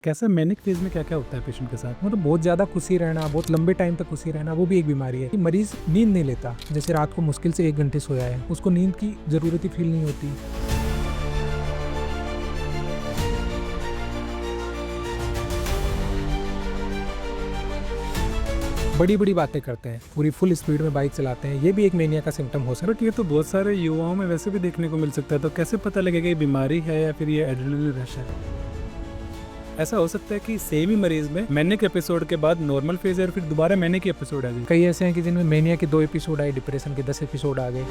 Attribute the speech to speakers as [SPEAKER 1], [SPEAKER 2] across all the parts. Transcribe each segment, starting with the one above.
[SPEAKER 1] कैसे manic phase में क्या क्या होता है पेशेंट के साथ?
[SPEAKER 2] मतलब बहुत ज़्यादा खुशी रहना, बहुत लंबे टाइम तक खुशी रहना, वो भी एक बीमारी है कि मरीज नींद नहीं लेता। जैसे रात को मुश्किल से 1 घंटे सोया है, उसको नींद की ज़रूरत ही फील नहीं होती। बड़ी बड़ी बातें करते हैं, पूरी फुल स्पीड में बाइक चलाते हैं, ये भी एक मेनिया का सिम्टम हो सकता है।
[SPEAKER 1] बट ये तो बहुत सारे युवाओं में वैसे भी देखने को मिल सकता है, तो कैसे पता लगेगा ये बीमारी है या फिर ये एड्रेनलिन रश है? ऐसा हो सकता है कि सेम ही मरीज में मैनिक एपिसोड के बाद नॉर्मल फेज है और फिर दोबारा मैनिक एपिसोड आ जाए।
[SPEAKER 2] कई ऐसे हैं कि जिनमें मेनिया के 2 एपिसोड आए, डिप्रेशन के 10 एपिसोड आ गए।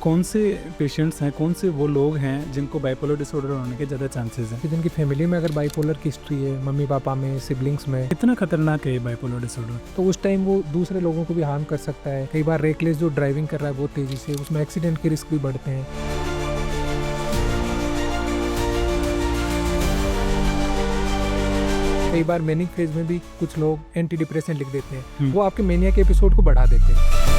[SPEAKER 1] कौन से पेशेंट्स हैं, कौन से वो लोग हैं जिनको बाइपोलर डिसऑर्डर होने के ज़्यादा चांसेस हैं?
[SPEAKER 2] कि जिनकी फैमिली में अगर बाइपोलर की हिस्ट्री है, मम्मी पापा में, सिबलिंग्स में,
[SPEAKER 1] कितना खतरनाक है ये बाइपोलर डिसऑर्डर?
[SPEAKER 2] तो उस टाइम वो दूसरे लोगों को भी हार्म कर सकता है। कई बार रेकलेस जो ड्राइविंग कर रहा है बहुत तेज़ी से, उसमें एक्सीडेंट के रिस्क भी बढ़ते हैं। कई बार मैनिक फेज में भी कुछ लोग एंटी डिप्रेसेंट लिख देते हैं, वो आपके मेनिया के एपिसोड को बढ़ा देते हैं।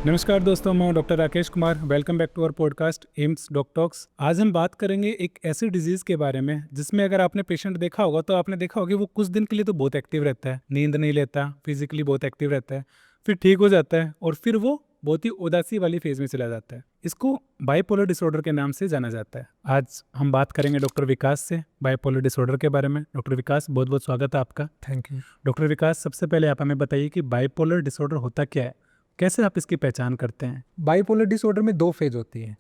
[SPEAKER 1] नमस्कार दोस्तों, मैं doctor Rakesh Kumar. Welcome back to our podcast AIIMS doc talks. आज हम बात करेंगे एक ऐसी डिजीज़ के बारे में जिसमें अगर आपने पेशेंट देखा होगा तो आपने देखा होगा कि वो कुछ दिन के लिए तो बहुत एक्टिव रहता है, नींद नहीं लेता, फिजिकली बहुत एक्टिव रहता है, फिर ठीक हो जाता है और फिर वो बहुत ही उदासी वाली फेज में चला जाता है। इसको बाइपोलर डिसऑर्डर के नाम से जाना जाता है। आज हम बात करेंगे डॉक्टर विकास से बाइपोलर डिसऑर्डर के बारे में। डॉक्टर विकास, बहुत बहुत स्वागत है आपका।
[SPEAKER 2] Thank you.
[SPEAKER 1] डॉक्टर विकास, सबसे पहले आप हमें बताइए कि बाइपोलर डिसऑर्डर होता क्या है, कैसे आप इसकी पहचान करते हैं?
[SPEAKER 2] बाइपोलर डिसऑर्डर में 2 फेज होती है।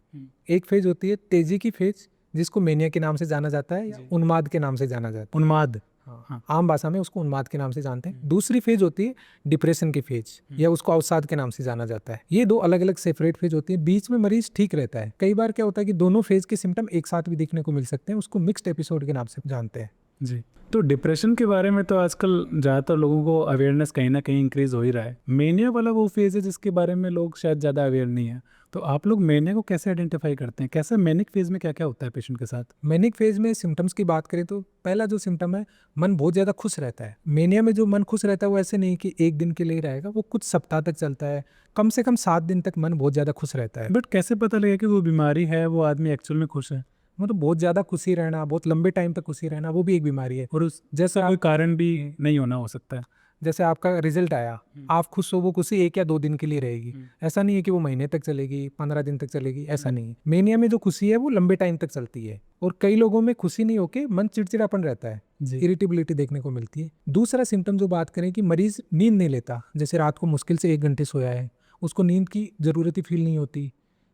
[SPEAKER 2] एक फेज होती है तेजी की फेज, जिसको मेनिया के नाम से जाना जाता है या उन्माद के नाम से जाना जाता है।
[SPEAKER 1] उन्माद,
[SPEAKER 2] हाँ। आम भाषा में उसको उन्माद के नाम से जानते हैं। दूसरी फेज होती है डिप्रेशन की फेज, या उसको अवसाद के नाम से जाना जाता है। ये 2 अलग अलग सेपरेट फेज होती है। बीच में मरीज ठीक रहता है। कई बार क्या होता है कि दोनों फेज के सिम्टम एक साथ भी देखने को मिल सकते हैं, उसको मिक्स्ड एपिसोड के नाम से जानते हैं।
[SPEAKER 1] जी। तो डिप्रेशन के बारे में तो आजकल ज़्यादातर लोगों को अवेयरनेस कहीं ना कहीं इंक्रीज हो ही रहा है। मेनिया वाला वो फेज है जिसके बारे में लोग शायद ज़्यादा अवेयर नहीं है। तो आप लोग मेनिया को कैसे आइडेंटिफाई करते हैं? कैसे मैनिक फेज में क्या क्या होता है पेशेंट के साथ?
[SPEAKER 2] मैनिक फेज में सिम्टम्स की बात करें तो पहला जो सिम्टम है, मन बहुत ज़्यादा खुश रहता है। मेनिया में जो मन खुश रहता है वो ऐसे नहीं कि एक दिन के लिए रहेगा, वो कुछ सप्ताह तक चलता है। कम से कम 7 दिन तक मन बहुत ज़्यादा खुश रहता है।
[SPEAKER 1] बट कैसे पता लगे कि वो बीमारी है, वो आदमी एक्चुअल में खुश है?
[SPEAKER 2] मतलब बहुत ज़्यादा खुशी रहना, बहुत लंबे टाइम तक खुशी रहना, वो भी एक बीमारी है।
[SPEAKER 1] और उस जैसा कोई कारण भी नहीं होना हो सकता है।
[SPEAKER 2] जैसे आपका रिजल्ट आया, आप खुश हो, वो खुशी 1 या 2 दिन के लिए रहेगी। ऐसा नहीं है कि वो महीने तक चलेगी, 15 दिन तक चलेगी, ऐसा नहीं है। मेनिया में जो खुशी है वो लंबे टाइम तक चलती है। और कई लोगों में खुशी नहीं होके मन चिड़चिड़ापन रहता है, इरिटेबिलिटी देखने को मिलती है। दूसरा सिम्टम जो बात करें कि मरीज नींद नहीं लेता, जैसे रात को मुश्किल से 1 घंटे सोया है, उसको नींद की ज़रूरत ही फील नहीं होती।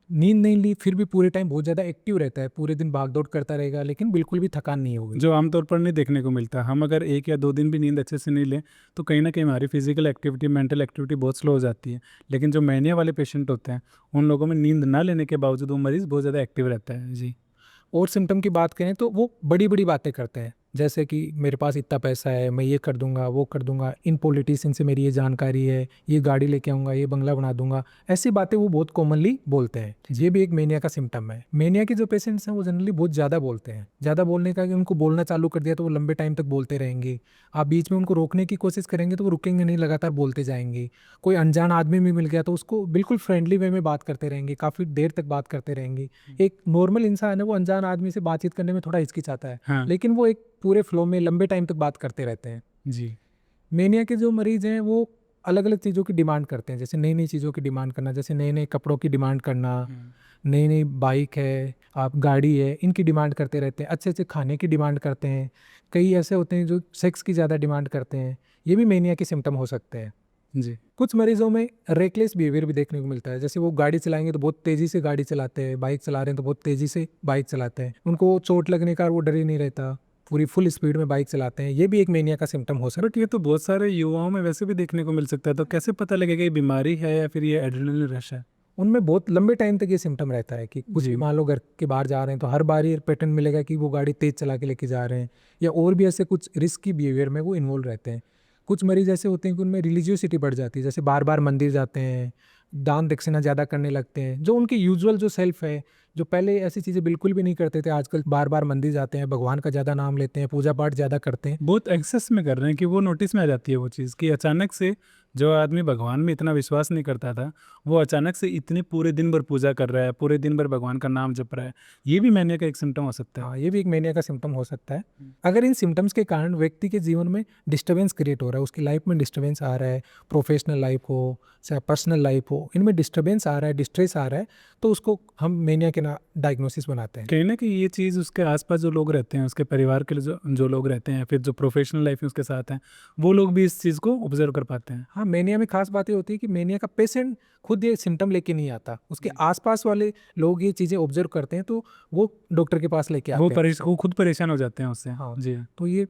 [SPEAKER 2] नींद नहीं ली फिर भी पूरे टाइम बहुत ज़्यादा एक्टिव रहता है, पूरे दिन भागदौड़ करता रहेगा, लेकिन बिल्कुल भी थकान नहीं होगी,
[SPEAKER 1] जो आमतौर पर नहीं देखने को मिलता। हम अगर 1 या 2 दिन भी नींद अच्छे से नहीं लें तो कहीं ना कहीं हमारी फिजिकल एक्टिविटी, मेंटल एक्टिविटी बहुत स्लो हो जाती है। लेकिन जो मैनिया वाले पेशेंट होते हैं उन लोगों में नींद ना लेने के बावजूद वो मरीज़ बहुत ज़्यादा एक्टिव रहता है। जी।
[SPEAKER 2] और सिम्टम की बात करें तो वो बड़ी बड़ी बातें करते हैं, जैसे कि मेरे पास इतना पैसा है, मैं ये कर दूंगा, वो कर दूंगा, इन पॉलिटिशियन से मेरी ये जानकारी है, ये गाड़ी लेके आऊँगा, ये बंगला बना दूंगा, ऐसी बातें वो बहुत कॉमनली बोलते हैं। ये भी एक मेनिया का सिम्टम है। मेनिया के जो पेशेंट्स हैं वो जनरली बहुत ज़्यादा बोलते हैं। ज़्यादा बोलने का कि उनको बोलना चालू कर दिया तो वो लंबे टाइम तक बोलते रहेंगे। आप बीच में उनको रोकने की कोशिश करेंगे तो वो रुकेंगे नहीं, लगातार बोलते जाएंगे। कोई अनजान आदमी भी मिल गया तो उसको बिल्कुल फ्रेंडली वे में बात करते रहेंगे, काफ़ी देर तक बात करते रहेंगे। एक नॉर्मल इंसान है, वो अनजान आदमी से बातचीत करने में थोड़ा हिचकिचाता है,
[SPEAKER 1] हाँ।
[SPEAKER 2] लेकिन वो एक पूरे फ्लो में लंबे टाइम तक बात करते रहते हैं।
[SPEAKER 1] जी।
[SPEAKER 2] मेनिया के जो मरीज हैं वो अलग अलग चीज़ों की डिमांड करते हैं, जैसे नई नई चीज़ों की डिमांड करना, जैसे नए नए कपड़ों की डिमांड करना, नई नई बाइक है, आप गाड़ी है, इनकी डिमांड करते रहते हैं। अच्छे अच्छे खाने की डिमांड करते हैं। कई ऐसे होते हैं जो सेक्स की ज़्यादा डिमांड करते हैं। ये भी मेनिया के सिम्टम हो सकते हैं।
[SPEAKER 1] जी।
[SPEAKER 2] कुछ मरीजों में रेकलेस बिहेवियर भी देखने को मिलता है, जैसे वो गाड़ी चलाएंगे तो बहुत तेज़ी से गाड़ी चलाते हैं, बाइक चला रहे हैं तो बहुत तेज़ी से बाइक चलाते हैं, उनको चोट लगने का वो डर ही नहीं रहता, पूरी फुल स्पीड में बाइक चलाते हैं। ये भी एक मेनिया का सिम्टम हो सकता है।
[SPEAKER 1] बट ये तो बहुत सारे युवाओं में वैसे भी देखने को मिल सकता है, तो कैसे पता लगेगा ये बीमारी है या फिर ये एड्रेनलिन रश है?
[SPEAKER 2] उनमें बहुत लंबे टाइम तक ये सिम्टम रहता है कि कुछ भी मान लो घर के बाहर जा रहे हैं तो हर बार ये पैटर्न मिलेगा कि वो गाड़ी तेज़ चला के लेके जा रहे हैं, या और भी ऐसे कुछ रिस्की बिहेवियर में वो इन्वॉल्व रहते हैं। कुछ मरीज ऐसे होते हैं कि उनमें रिलीजियोसिटी बढ़ जाती है, जैसे बार बार मंदिर जाते हैं, दान दक्षिणा ज़्यादा करने लगते हैं, जो उनकी यूजुअल जो सेल्फ है जो पहले ऐसी चीज़ें बिल्कुल भी नहीं करते थे, आजकल बार बार मंदिर जाते हैं, भगवान का ज़्यादा नाम लेते हैं, पूजा पाठ ज़्यादा करते हैं।
[SPEAKER 1] बहुत एक्सेस में कर रहे हैं कि वो नोटिस में आ जाती है वो चीज़ कि अचानक से जो आदमी भगवान में इतना विश्वास नहीं करता था, वो अचानक से इतने पूरे दिन भर पूजा कर रहा है, पूरे दिन भर भगवान का नाम जप रहा है। ये भी मैनिया का एक सिम्टम हो सकता है।
[SPEAKER 2] हाँ, ये भी एक मेनिया का सिम्टम हो सकता है। अगर इन सिम्टम्स के कारण व्यक्ति के जीवन में डिस्टर्बेंस क्रिएट हो रहा है, उसकी लाइफ में डिस्टर्बेंस आ रहा है, प्रोफेशनल लाइफ हो चाहे पर्सनल लाइफ हो, इनमें डिस्टर्बेंस आ रहा है, डिस्ट्रेस आ रहा है, तो उसको हम मेनिया के ना डायग्नोसिस बनाते हैं।
[SPEAKER 1] कहीं ना कहीं ये चीज़ उसके आसपास जो लोग रहते हैं, उसके परिवार के जो लोग रहते हैं, फिर जो प्रोफेशनल लाइफ में उसके साथ हैं, वो लोग भी इस चीज़ को ऑब्जर्व कर पाते हैं।
[SPEAKER 2] हाँ, मेनिया में खास बात ये होती है कि मेनिया का पेशेंट खुद ये सिम्टम लेके नहीं आता, उसके आसपास वाले लोग ये चीज़ें ऑब्जर्व करते हैं, तो वो डॉक्टर के पास लेके आते हैं।
[SPEAKER 1] वो खुद परेशान हो जाते हैं उससे।
[SPEAKER 2] हाँ।
[SPEAKER 1] जी हाँ।
[SPEAKER 2] तो ये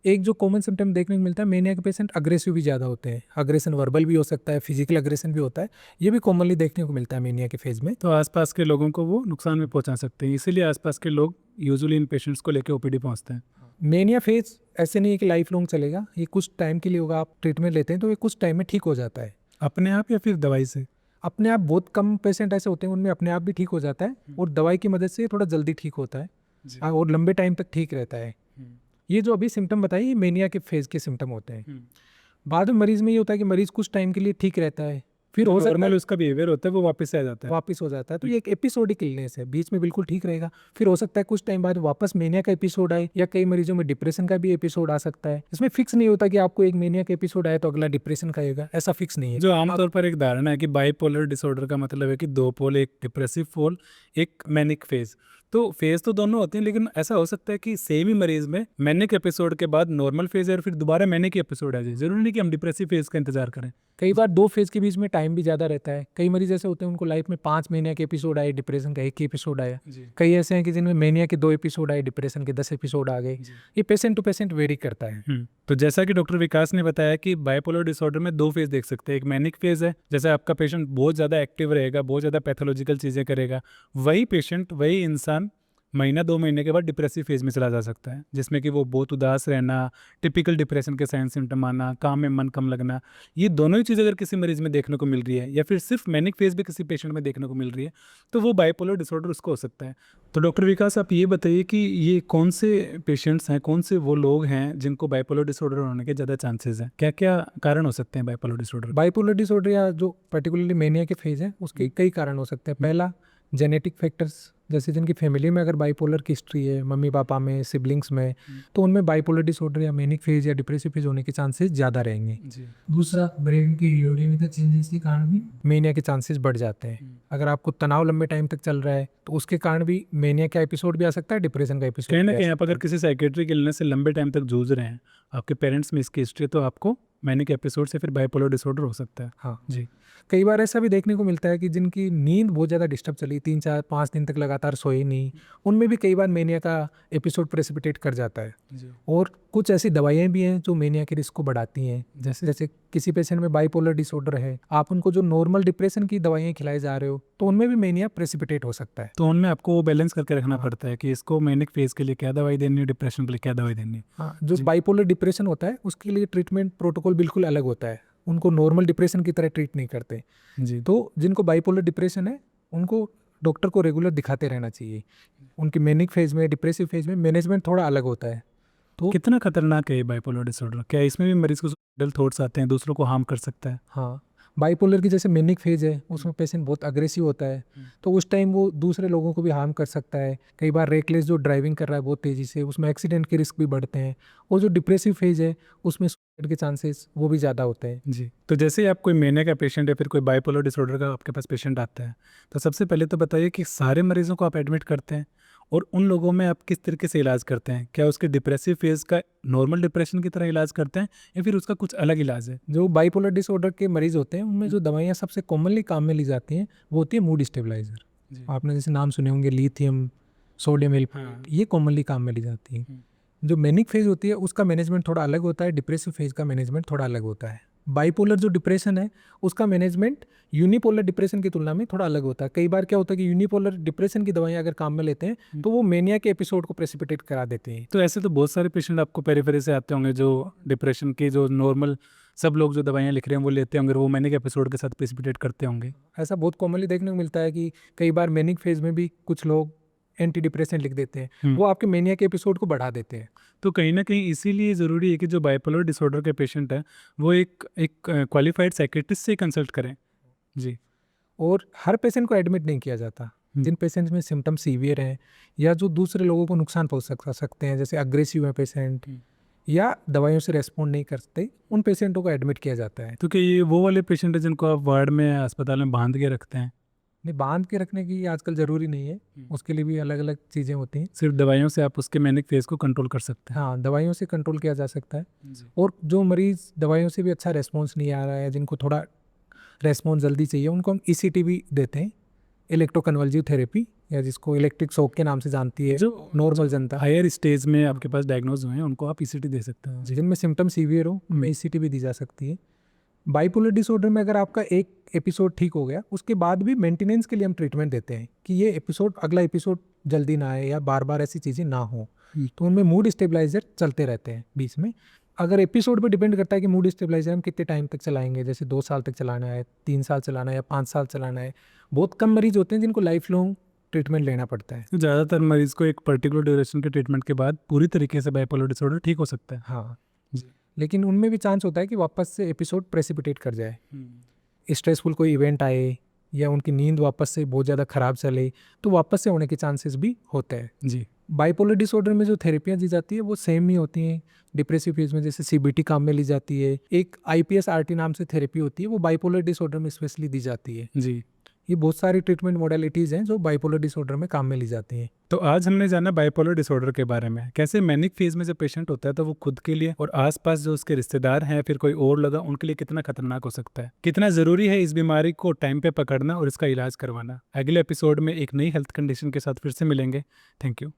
[SPEAKER 2] एक जो कॉमन सिम्टम देखने को मिलता है, मेनिया के पेशेंट अग्रेसिव भी ज़्यादा होते हैं। अग्रेशन वर्बल भी हो सकता है, फिजिकल अग्रेशन भी होता है, ये भी कॉमनली देखने को मिलता है मेनिया के फेज में।
[SPEAKER 1] तो आसपास के लोगों को वो नुकसान भी पहुंचा सकते हैं, इसीलिए आसपास के लोग यूजुअली इन पेशेंट्स को लेकर ओपीडी पहुंचते हैं।
[SPEAKER 2] मेनिया फेज ऐसे नहीं है कि लाइफ लॉन्ग चलेगा, ये कुछ टाइम के लिए होगा। आप ट्रीटमेंट लेते हैं तो ये कुछ टाइम में ठीक हो जाता है
[SPEAKER 1] अपने आप या फिर दवाई से?
[SPEAKER 2] अपने आप। बहुत कम पेशेंट ऐसे होते हैं उनमें अपने आप भी ठीक हो जाता है, और दवाई की मदद से ये थोड़ा जल्दी ठीक होता है, और लंबे टाइम तक ठीक रहता है। ये जो अभी सिम्टम बताए, ये मेनिया के फेज के सिम्टम होते हैं। बाद में मरीज में ये होता है कि मरीज कुछ टाइम के लिए ठीक रहता है, फिर हो सकता
[SPEAKER 1] नॉर्मल
[SPEAKER 2] है
[SPEAKER 1] उसका बिहेवियर होता है, वो वापस आ जाता है।
[SPEAKER 2] वापस हो जाता है। तो ये एक एपिसोडिक इलनेस है, बीच में बिल्कुल ठीक रहेगा, फिर हो सकता है कुछ टाइम बाद वापस मेनिया का एपिसोड आए, या कई मरीजों में डिप्रेशन का भी एपिसोड आ सकता है। इसमें फिक्स नहीं होता कि आपको एक मेनिया का एपिसोड आए तो अगला डिप्रेशन का आएगा, ऐसा फिक्स नहीं है।
[SPEAKER 1] जो आमतौर पर एक धारणा है कि बाइपोलर डिसऑर्डर का मतलब है कि दो पोल, एक डिप्रेसिव पोल, एक मैनिक फेज। तो फेज तो दोनों होते हैं, लेकिन ऐसा हो सकता है कि सेम ही मरीज में मैनिक एपिसोड के बाद नॉर्मल फेज है और फिर दोबारा मैनिक एपिसोड आ जाए। जरूरी नहीं कि हम डिप्रेसिव फेज का इंतजार करें।
[SPEAKER 2] कई बार दो फेज के बीच में टाइम भी ज़्यादा रहता है। कई मरीज ऐसे होते हैं उनको लाइफ में 5 महीने के एपिसोड आए, डिप्रेशन का 1 एपिसोड आया। कई ऐसे हैं कि जिनमें मेनिया के 2 एपिसोड आए, डिप्रेशन के 10 एपिसोड आ गए। ये पेशेंट टू पेशेंट वेरी करता है।
[SPEAKER 1] तो जैसा कि डॉक्टर विकास ने बताया कि बाइपोलर डिसऑर्डर में दो फेज देख सकते हैं। एक मैनिक फेज है, जैसे आपका पेशेंट बहुत ज़्यादा एक्टिव रहेगा, बहुत ज़्यादा पैथोलॉजिकल चीज़ें करेगा। वही पेशेंट, वही इंसान महीना 2 महीने के बाद डिप्रेसिव फेज में चला जा सकता है, जिसमें कि वो बहुत उदास रहना, टिपिकल डिप्रेशन के साइन सिम्टम आना, काम में मन कम लगना। ये दोनों ही चीज़ अगर किसी मरीज में देखने को मिल रही है, या फिर सिर्फ मैनिक फेज भी किसी पेशेंट में देखने को मिल रही है, तो वो बाइपोलर डिसऑर्डर उसको हो सकता है। तो डॉक्टर विकास, आप ये बताइए कि ये कौन से पेशेंट्स हैं, कौन से वो लोग हैं जिनको बाइपोलर डिसऑर्डर होने के ज़्यादा चांसेस हैं? क्या क्या कारण हो सकते हैं बाइपोलर डिसऑर्डर?
[SPEAKER 2] बाइपोलर डिसऑर्डर या जो पर्टिकुलरली मेनिया के फेज है, उसके कई कारण हो सकते हैं। पहला, जेनेटिक फैक्टर्स, जैसे जिनकी फैमिली में अगर बाइपोलर की हिस्ट्री है, मम्मी पापा में, सिबलिंग्स में, तो उनमें बाइपोलर डिसऑर्डर या मैनिक फेज या डिप्रेसिव फेज होने के चांसेस ज़्यादा रहेंगे। दूसरा, ब्रेन की न्यूरोकेमिकल चेंजेस के कारण भी मेनिया के चांसेस बढ़ जाते हैं। अगर आपको तनाव लंबे टाइम तक चल रहा है तो उसके कारण भी मेनिया का एपिसोड भी आ सकता है, डिप्रेशन का एपिसोड।
[SPEAKER 1] कहीं ना कहीं आप अगर किसी साइकेट्रिक इलनेस से लंबे टाइम तक जूझ रहे हैं, आपके पेरेंट्स में इसकी हिस्ट्री, तो आपको मैनिक एपिसोड से फिर बाइपोलर डिसऑर्डर हो सकता है।
[SPEAKER 2] हाँ
[SPEAKER 1] जी।
[SPEAKER 2] कई बार ऐसा भी देखने को मिलता है कि जिनकी नींद बहुत ज़्यादा डिस्टर्ब चली, 3 4 5 दिन तक लगातार सोए नहीं, उनमें भी कई बार मेनिया का एपिसोड प्रेसिपिटेट कर जाता है। और कुछ ऐसी दवाइयाँ भी हैं जो मेनिया के रिस्क को बढ़ाती हैं। जैसे किसी पेशेंट में बाइपोलर डिसऑर्डर है, आप उनको जो नॉर्मल डिप्रेशन की दवाइयाँ खिलाए जा रहे हो, तो उनमें भी मेनिया प्रेसिपिटेट हो सकता है।
[SPEAKER 1] तो उनमें आपको वो बैलेंस करके रखना पड़ता है कि इसको मैनिक फेज के लिए क्या दवाई देनी है, डिप्रेशन के लिए क्या दवाई देनी है।
[SPEAKER 2] हाँ, जो बाइपोलर डिप्रेशन होता है उसके लिए ट्रीटमेंट प्रोटोकॉल बिल्कुल अलग होता है, उनको नॉर्मल डिप्रेशन की तरह ट्रीट नहीं करते।
[SPEAKER 1] जी।
[SPEAKER 2] तो जिनको बाइपोलर डिप्रेशन है उनको डॉक्टर को रेगुलर दिखाते रहना चाहिए। उनकी मैनिक फेज में, डिप्रेसिव फेज में मैनेजमेंट थोड़ा अलग होता है। तो
[SPEAKER 1] कितना खतरनाक है ये बाइपोलर डिसऑर्डर? क्या इसमें भी मरीज को सुइसाइडल थॉट्स आते हैं, दूसरों को हार्म कर सकता है?
[SPEAKER 2] हाँ, बाइपोलर की जैसे मैनिक फेज है उसमें पेशेंट बहुत अग्रेसिव होता है, तो उस टाइम वो दूसरे लोगों को भी हार्म कर सकता है। कई बार रेकलेस जो ड्राइविंग कर रहा है बहुत तेज़ी से, उसमें एक्सीडेंट के रिस्क भी बढ़ते हैं। और जो डिप्रेसिव फेज है उसमें सुसाइड के चांसेस वो भी ज़्यादा होते हैं।
[SPEAKER 1] जी। तो जैसे ही आप कोई मेनिया का पेशेंट या फिर कोई बाइपोलर डिसऑर्डर का आपके पास पेशेंट आता है, तो सबसे पहले तो बताइए कि सारे मरीजों को आप एडमिट करते हैं, और उन लोगों में आप किस तरीके से इलाज करते हैं? क्या उसके डिप्रेसिव फेज का नॉर्मल डिप्रेशन की तरह इलाज करते हैं, या फिर उसका कुछ अलग इलाज है?
[SPEAKER 2] जो बाइपोलर डिसऑर्डर के मरीज होते हैं उनमें जो दवाइयाँ सबसे कॉमनली काम में ली जाती हैं वो होती है मूड स्टेबलाइजर। आपने जैसे नाम सुने होंगे, लिथियम, सोडियम हिल, ये कॉमनली काम में ली जाती हैं। जो मैनिक फेज होती है उसका मैनेजमेंट थोड़ा अलग होता है, डिप्रेसिव फेज का मैनेजमेंट थोड़ा अलग होता है। बाइपोलर जो डिप्रेशन है उसका मैनेजमेंट यूनिपोलर डिप्रेशन की तुलना में थोड़ा अलग होता है। कई बार क्या होता है कि यूनिपोलर डिप्रेशन की दवाइयाँ अगर काम में लेते हैं तो वो मेनिया के एपिसोड को प्रेसिपिटेट करा देते हैं।
[SPEAKER 1] तो ऐसे तो बहुत सारे पेशेंट आपको पेरिफेरी से आते होंगे जो डिप्रेशन की जो नॉर्मल सब लोग जो दवाइयाँ लिख रहे हैं वो लेते होंगे, वो मैनिक एपिसोड के साथ प्रेसिपिटेट करते होंगे।
[SPEAKER 2] ऐसा बहुत कॉमनली देखने को मिलता है कि कई बार मैनिक फेज में भी कुछ लोग एंटी डिप्रेसेंट लिख देते हैं, वो आपके मेनिया के एपिसोड को बढ़ा देते हैं।
[SPEAKER 1] तो कहीं ना कहीं इसीलिए ज़रूरी है कि जो बाइपोलर डिसऑर्डर के पेशेंट है वो एक क्वालिफाइड साइकेट्रिस्ट से कंसल्ट करें। जी।
[SPEAKER 2] और हर पेशेंट को एडमिट नहीं किया जाता। जिन पेशेंट्स में सिम्टम सीवियर हैं या जो दूसरे लोगों को नुकसान पहुंच सकते हैं, जैसे अग्रेसिव है पेशेंट या दवाइयों से रेस्पॉन्ड नहीं करते, उन पेशेंटों को एडमिट किया जाता है।
[SPEAKER 1] तो क्या ये वो वाले पेशेंट है जिनको आप वार्ड में अस्पताल में बांध के रखते हैं?
[SPEAKER 2] नहीं, बांध के रखने की आजकल ज़रूरी नहीं है, उसके लिए भी अलग अलग चीज़ें होती हैं।
[SPEAKER 1] सिर्फ दवाइयों से आप उसके मैनिक फेज को कंट्रोल कर सकते हैं।
[SPEAKER 2] हाँ, दवाइयों से कंट्रोल किया जा सकता है। और जो मरीज़ दवाइयों से भी अच्छा रेस्पॉन्स नहीं आ रहा है, जिनको थोड़ा रेस्पॉन्स जल्दी चाहिए, उनको हम ECT भी देते हैं, इलेक्ट्रोकन्वल्सिव थेरेपी, या जिसको इलेक्ट्रिक शॉक के नाम से जानती है
[SPEAKER 1] जो
[SPEAKER 2] नॉर्मल जनता।
[SPEAKER 1] हायर स्टेज में आपके पास डायग्नोज हुए हैं उनको आप ECT दे सकते हैं।
[SPEAKER 2] जिनमें सिम्टम सीवियर हो उनमें ECT भी दी जा सकती है। बाइपोलर डिसऑर्डर में अगर आपका एक एपिसोड ठीक हो गया, उसके बाद भी मेंटेनेंस के लिए हम ट्रीटमेंट देते हैं कि ये एपिसोड, अगला एपिसोड जल्दी ना आए या बार बार ऐसी चीज़ें ना हो। तो उनमें मूड स्टेबलाइजर चलते रहते हैं बीच में। अगर एपिसोड पे डिपेंड करता है कि मूड स्टेबलाइजर हम कितने टाइम तक चलाएंगे, जैसे 2 साल तक चलाना है, 3 साल चलाना है या 5 साल चलाना है। बहुत कम मरीज होते हैं जिनको लाइफ लॉन्ग ट्रीटमेंट लेना पड़ता है।
[SPEAKER 1] तो ज़्यादातर मरीज को एक पर्टिकुलर ड्यूरेशन के ट्रीटमेंट के बाद पूरी तरीके से बाइपोलर डिसऑर्डर ठीक हो सकता है।
[SPEAKER 2] हाँ जी, लेकिन उनमें भी चांस होता है कि वापस से एपिसोड प्रेसिपिटेट कर जाए, स्ट्रेसफुल कोई इवेंट आए या उनकी नींद वापस से बहुत ज़्यादा ख़राब चले, तो वापस से होने के चांसेस भी होते हैं।
[SPEAKER 1] जी।
[SPEAKER 2] बाइपोलर डिसऑर्डर में जो थेरेपियाँ दी जाती है वो सेम ही होती हैं। डिप्रेसिव फेज में जैसे CBT काम में ली जाती है, एक IPS-RT नाम से थेरेपी होती है, वो बाइपोलर डिसऑर्डर में स्पेशली दी जाती है।
[SPEAKER 1] जी।
[SPEAKER 2] ये बहुत सारी ट्रीटमेंट मोडालिटीज़ हैं जो बाइपोलर डिसऑर्डर में काम में ली जाती हैं।
[SPEAKER 1] तो आज हमने जाना बाइपोलर डिसऑर्डर के बारे में, कैसे मैनिक फेज में जब पेशेंट होता है तो वो खुद के लिए और आसपास जो उसके रिश्तेदार हैं फिर कोई और लगा उनके लिए कितना खतरनाक हो सकता है, कितना ज़रूरी है इस बीमारी को टाइम पे पकड़ना और इसका इलाज करवाना। अगले एपिसोड में एक नई हेल्थ कंडीशन के साथ फिर से मिलेंगे। Thank you.